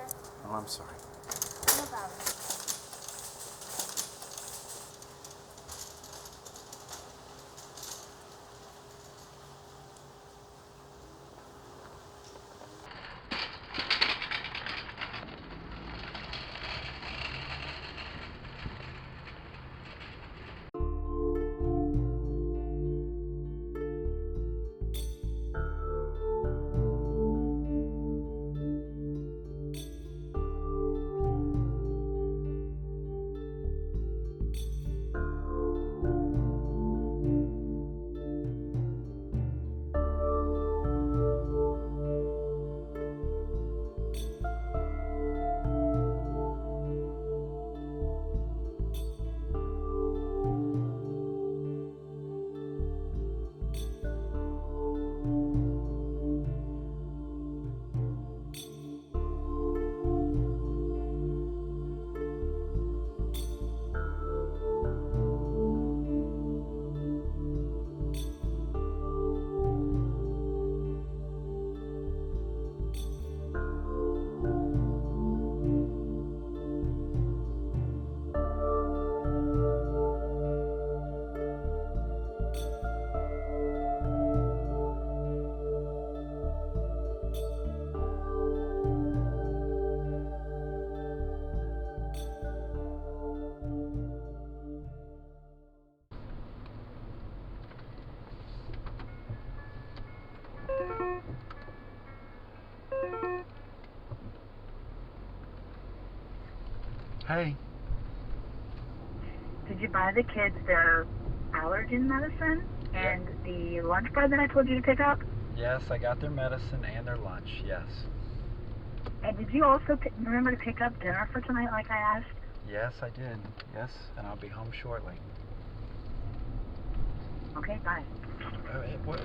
sir. Oh, I'm sorry. No problem. Hey. Did you buy the kids their allergen medicine and the lunch bar that I told you to pick up? Yes, I got their medicine and their lunch, yes. And did you also remember to pick up dinner for tonight like I asked? Yes, I did. Yes, and I'll be home shortly. Okay, bye. What?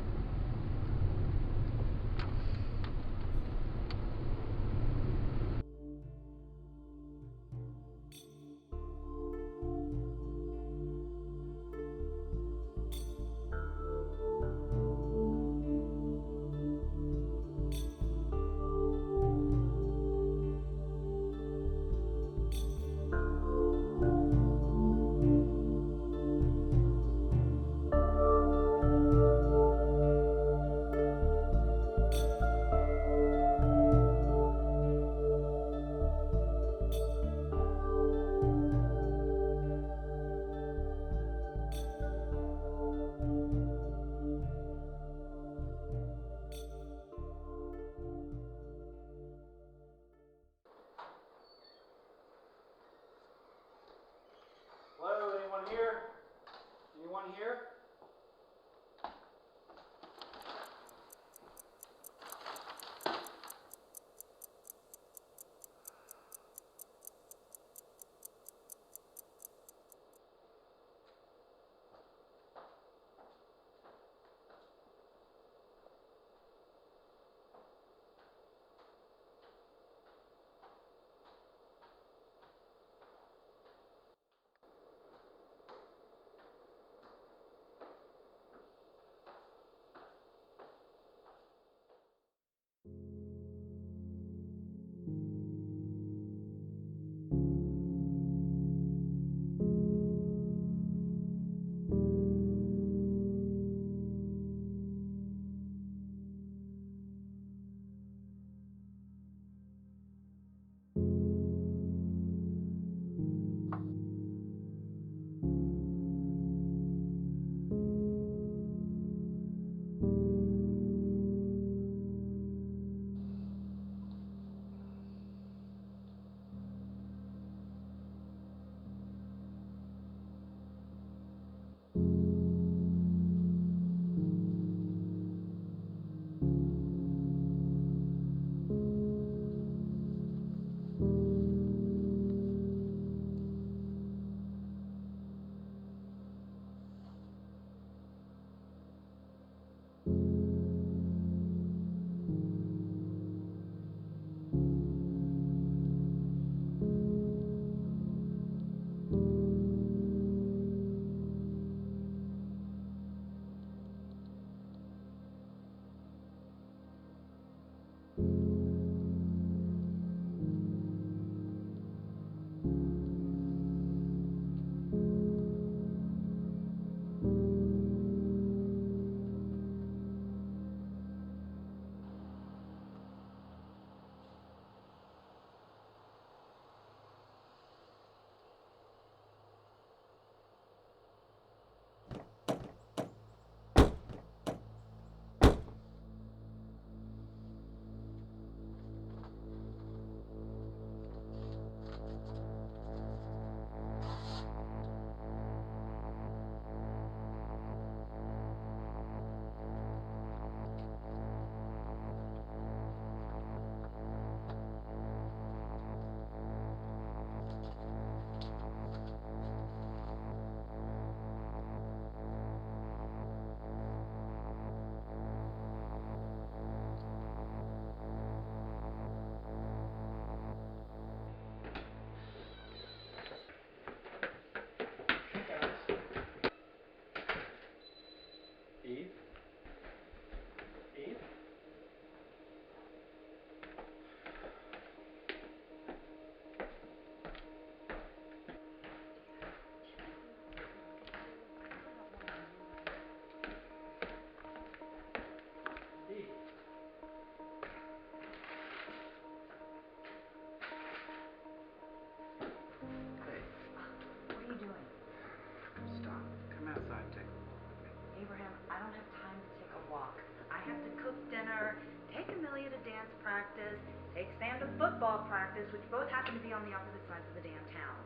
dance practice, take Sam to football practice, which both happen to be on the opposite sides of the damn town.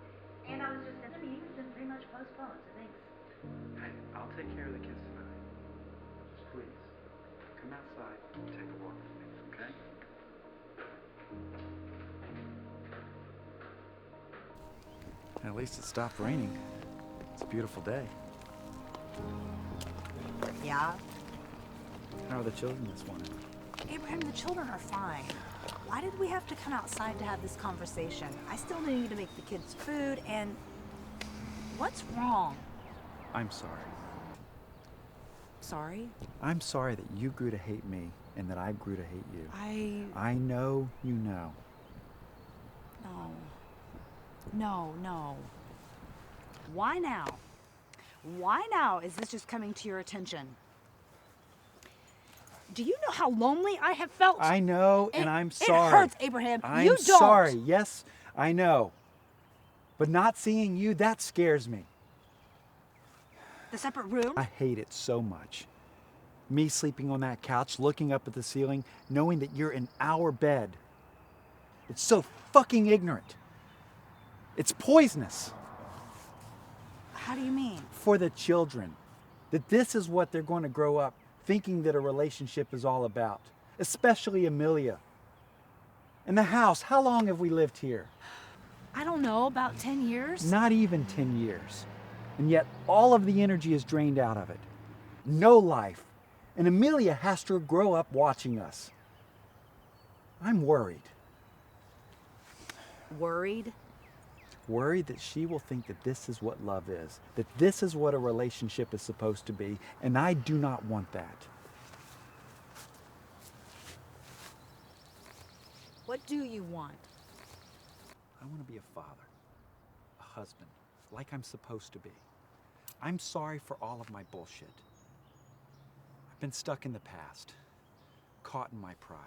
And I was just in the meetings and pretty much postponed, so thanks. Hey, I'll take care of the kids tonight. Just please, come outside and take a walk with me, okay? At least it stopped raining. It's a beautiful day. Yeah? How are the children this morning? Abraham, the children are fine. Why did we have to come outside to have this conversation? I still need to make the kids food, and what's wrong? I'm sorry. Sorry? I'm sorry that you grew to hate me and that I grew to hate you. I I know you know. No. Why now? Why now is this just coming to your attention? Do you know how lonely I have felt? I know, and I'm sorry. It hurts, Abraham. I'm You don't. sorry. Yes, I know. But not seeing you, that scares me. The separate room? I hate it so much. Me sleeping on that couch, looking up at the ceiling, knowing that you're in our bed. It's so fucking ignorant. It's poisonous. How do you mean? For the children. That this is what they're going to grow up thinking that a relationship is all about. Especially Amelia. And the house, how long have we lived here? I don't know, about 10 years? Not even 10 years. And yet all of the energy is drained out of it. No life. And Amelia has to grow up watching us. I'm worried. Worried? Worried that she will think that this is what love is, that this is what a relationship is supposed to be, and I do not want that. What do you want? I want to be a father, a husband, like I'm supposed to be. I'm sorry for all of my bullshit. I've been stuck in the past, caught in my pride.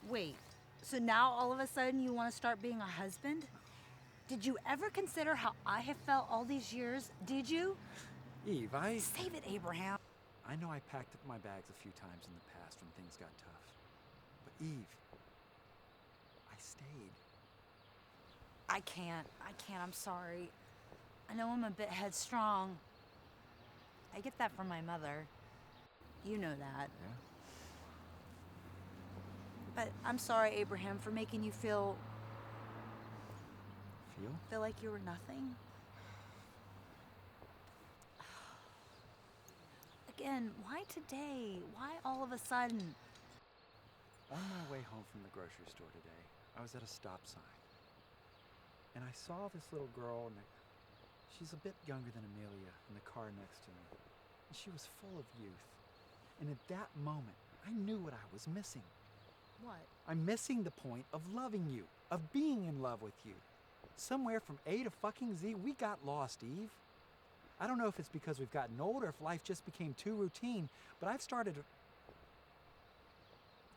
Wait, so now all of a sudden you want to start being a husband? Did you ever consider how I have felt all these years? Did you? Eve, Save it, Abraham. I know I packed up my bags a few times in the past when things got tough. But Eve, I stayed. I can't. I'm sorry. I know I'm a bit headstrong. I get that from my mother. You know that. Yeah? But I'm sorry, Abraham, for making you feel like you were nothing. Again, why today? Why all of a sudden? On my way home from the grocery store today, I was at a stop sign. And I saw this little girl, and she's a bit younger than Amelia, in the car next to me. And she was full of youth. And at that moment, I knew what I was missing. What? I'm missing the point of loving you, of being in love with you. Somewhere from A to fucking Z, we got lost, Eve. I don't know if it's because we've gotten older, if life just became too routine, but I've started...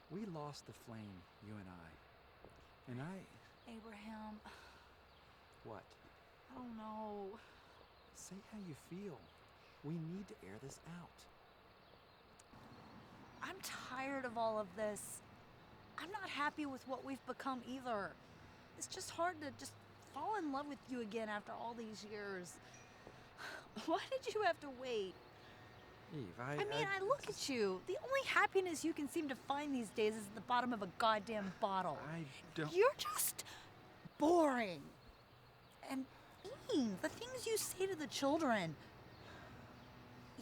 We lost the flame, you and I. And Abraham, What? I don't know. Say how you feel. We need to air this out. I'm tired of all of this. I'm not happy with what we've become either. It's just hard to just fall in love with you again after all these years. Why did you have to wait? Eve, I mean, I look at you. The only happiness you can seem to find these days is at the bottom of a goddamn bottle. I don't... You're just boring. And Eve, the things you say to the children.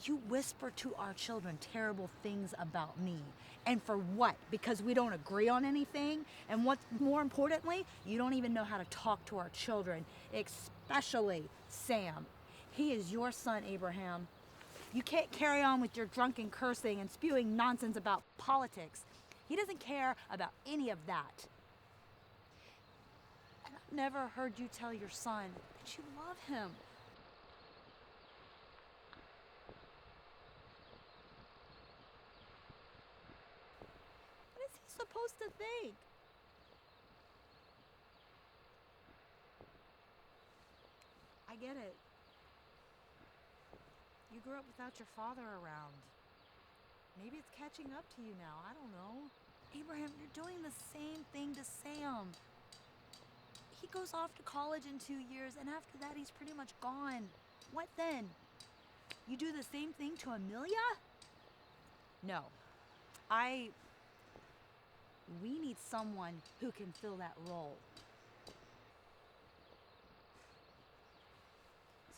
You whisper to our children terrible things about me. And for what? Because we don't agree on anything? And what's more importantly, you don't even know how to talk to our children, especially Sam. He is your son, Abraham. You can't carry on with your drunken cursing and spewing nonsense about politics. He doesn't care about any of that. And I've never heard you tell your son that you love him. What is he supposed to think? I get it. You grew up without your father around. Maybe it's catching up to you now. I don't know. Abraham, you're doing the same thing to Sam. He goes off to college in 2 years, and after that, he's pretty much gone. What then? You do the same thing to Amelia? No. We need someone who can fill that role.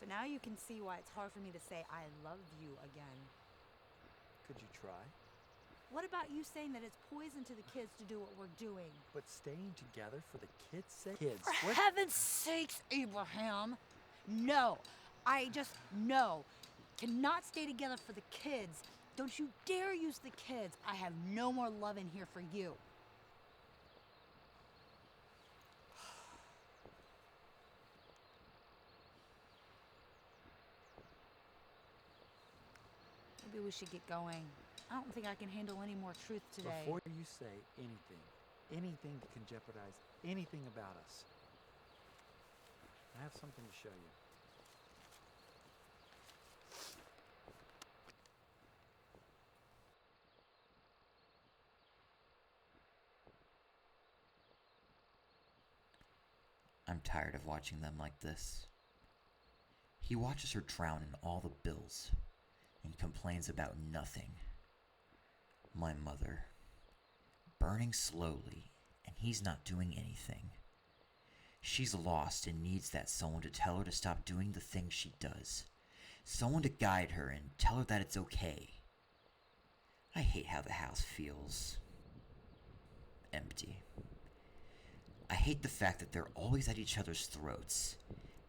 So now you can see why it's hard for me to say I love you again. Could you try? What about you saying that it's poison to the kids to do what we're doing? But staying together for the kids' sake? Kids, For what? heaven's sakes, Abraham! No. No. Cannot stay together for the kids. Don't you dare use the kids. I have no more love in here for you. Maybe we should get going. I don't think I can handle any more truth today. Before you say anything that can jeopardize anything about us, I have something to show you. I'm tired of watching them like this. He watches her drown in all the bills and complains about nothing. My mother, burning slowly, and he's not doing anything. She's lost and needs that someone to tell her to stop doing the things she does. Someone to guide her and tell her that it's okay. I hate how the house feels empty. I hate the fact that they're always at each other's throats,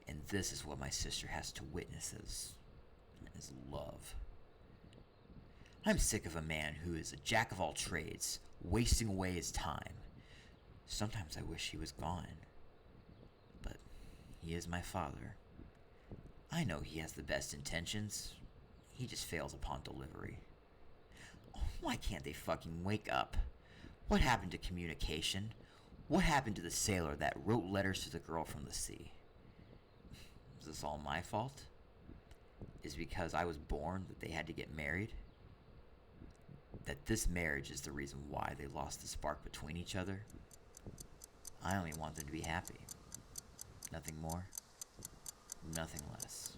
and this is what my sister has to witness as love. I'm sick of a man who is a jack of all trades, wasting away his time. Sometimes I wish he was gone, but he is my father. I know he has the best intentions. He just fails upon delivery. Why can't they fucking wake up? What happened to communication? What happened to the sailor that wrote letters to the girl from the sea? Is this all my fault? Is it because I was born that they had to get married? That this marriage is the reason why they lost the spark between each other? I only want them to be happy. Nothing more, nothing less.